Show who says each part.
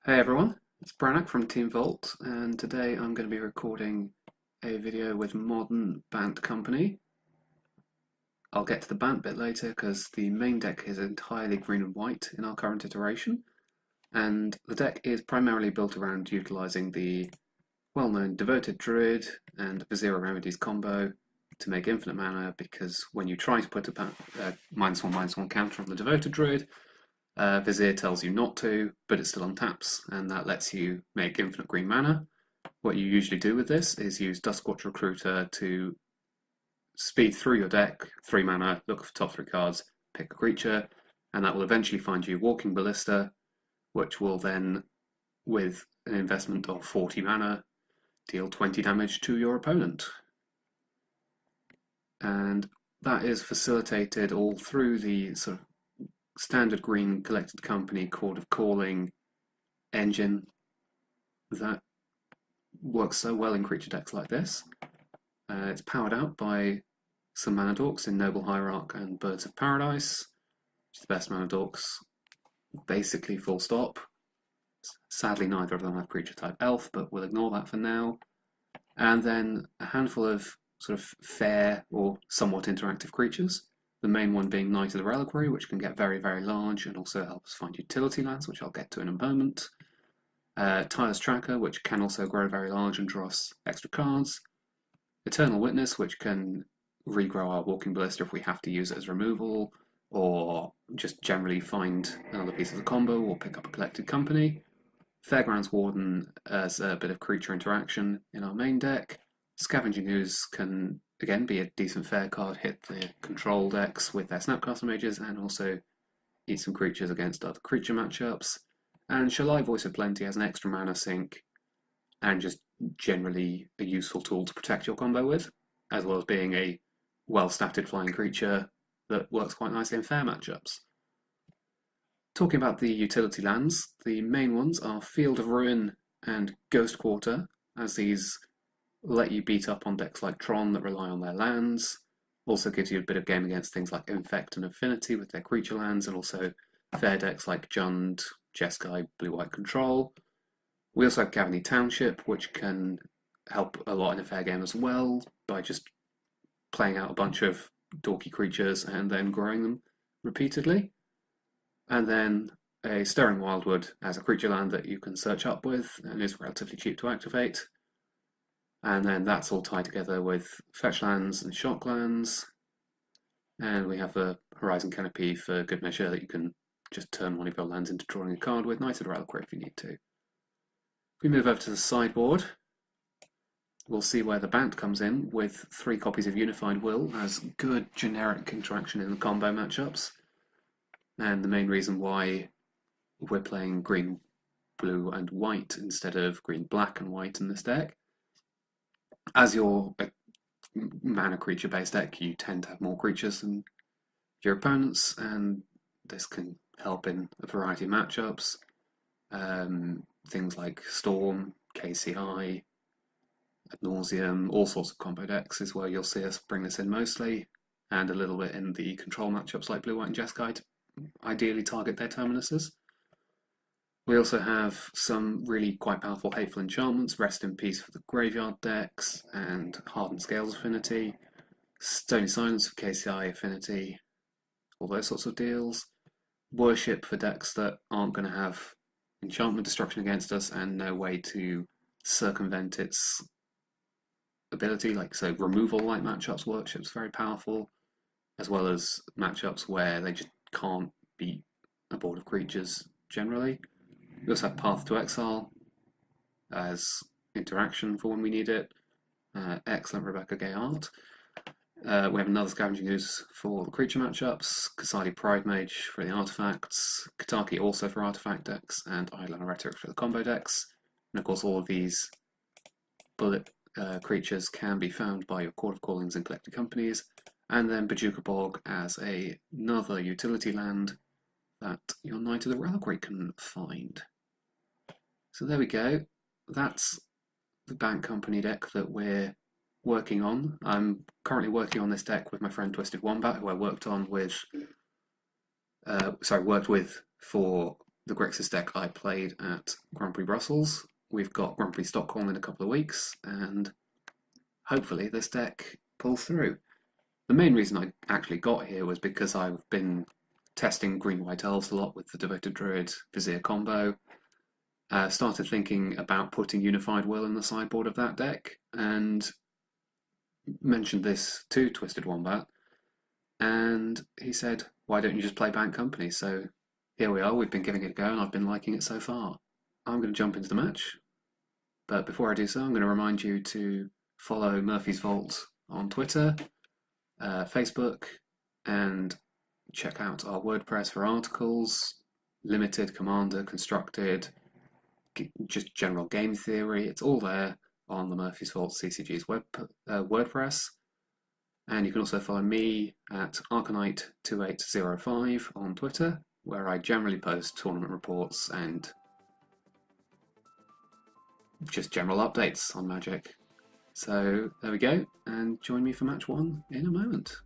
Speaker 1: Hey everyone, it's Branoc from Team Vault, and today I'm going to be recording a video with modern Bant Company. I'll get to the Bant bit later because the main deck is entirely green and white in our current iteration, and the deck is primarily built around utilising the well-known Devoted Druid and Vizier Remedies combo to make infinite mana, because when you try to put a -1/-1 counter on the Devoted Druid, Vizier tells you not to, but it still untaps, and that lets you make infinite green mana. What you usually do with this is use Duskwatch Recruiter to speed through your deck, 3 mana, look for the top 3 cards, pick a creature, and that will eventually find you Walking Ballista, which will then, with an investment of 40 mana, deal 20 damage to your opponent. And that is facilitated all through the sort of standard green collected company Chord of Calling engine that works so well in creature decks like this. It's powered out by some mana dorks in Noble Hierarch and Birds of Paradise, which is the best mana dorks, basically full stop. Sadly, neither of them have creature type elf, but we'll ignore that for now. And then a handful of sort of fair or somewhat interactive creatures. The main one being Knight of the Reliquary, which can get very, very large and also helps find utility lands, which I'll get to in a moment. Tireless Tracker, which can also grow very large and draw us extra cards. Eternal Witness, which can regrow our Walking Ballista if we have to use it as removal, or just generally find another piece of the combo or pick up a collected company. Fairgrounds Warden as a bit of creature interaction in our main deck. Scavenging Ooze can again be a decent fair card, hit the control decks with their Snapcaster Mages, and also eat some creatures against other creature matchups. And Shalai Voice of Plenty has an extra mana sink, and just generally a useful tool to protect your combo with, as well as being a well-statted flying creature that works quite nicely in fair matchups. Talking about the utility lands, the main ones are Field of Ruin and Ghost Quarter, as these let you beat up on decks like Tron that rely on their lands. Also gives you a bit of game against things like Infect and Affinity with their creature lands, and also fair decks like Jund, Jeskai, Blue-White Control. We also have Cavity Township, which can help a lot in a fair game as well, by just playing out a bunch of dorky creatures and then growing them repeatedly. And then a Stirring Wildwood as a creature land that you can search up with and is relatively cheap to activate. And then that's all tied together with fetch lands and shock lands. And we have a Horizon Canopy for good measure that you can just turn one of your lands into drawing a card with Knight of the Reliquary if you need to. If we move over to the sideboard, we'll see where the Bant comes in with 3 copies of Unified Will as good generic interaction in the combo matchups. And the main reason why we're playing green, blue, and white instead of green, black, and white in this deck. As you're a mana creature based deck, you tend to have more creatures than your opponents, and this can help in a variety of matchups. Things like Storm, KCI, Ad Nauseam, all sorts of combo decks is where you'll see us bring this in mostly, and a little bit in the control matchups like Blue, White, and Jeskai to ideally target their terminuses. We also have some really quite powerful Hateful Enchantments, Rest in Peace for the graveyard decks, and Hardened Scales Affinity, Stony Silence for KCI Affinity, all those sorts of deals. Worship for decks that aren't going to have enchantment destruction against us and no way to circumvent its ability, like so removal like matchups. Worship's very powerful, as well as matchups where they just can't beat a board of creatures generally. We also have Path to Exile as interaction for when we need it. Excellent Rebecca Gay art. We have another Scavenging Ooze for the creature matchups, Kasadi Pride Mage for the artifacts, Kataki also for artifact decks, and Eidolon Rhetoric for the combo decks. And of course all of these bullet creatures can be found by your Chord of Callings and collected companies. And then Bojuka Bog as another utility land that your Knight of the Reliquary can find. So there we go. That's the Bant Company deck that we're working on. I'm currently working on this deck with my friend Twisted Wombat, who I worked with for the Grixis deck I played at Grand Prix Brussels. We've got Grand Prix Stockholm in a couple of weeks, and hopefully this deck pulls through. The main reason I actually got here was because I've been testing green-white elves a lot with the Devoted Druid Vizier combo. Started thinking about putting Unified Will in the sideboard of that deck, and mentioned this to Twisted Wombat, and he said, why don't you just play Bant Company? So here we are, we've been giving it a go, and I've been liking it so far. I'm going to jump into the match, but before I do so, I'm going to remind you to follow Murphy's Vault on Twitter, Facebook, and check out our WordPress for articles, limited, commander, constructed, just general game theory. It's all there on the Murphy's Vault CCG's WordPress. And you can also follow me at Arcanite2805 on Twitter, where I generally post tournament reports and just general updates on Magic. So there we go, and join me for match 1 in a moment.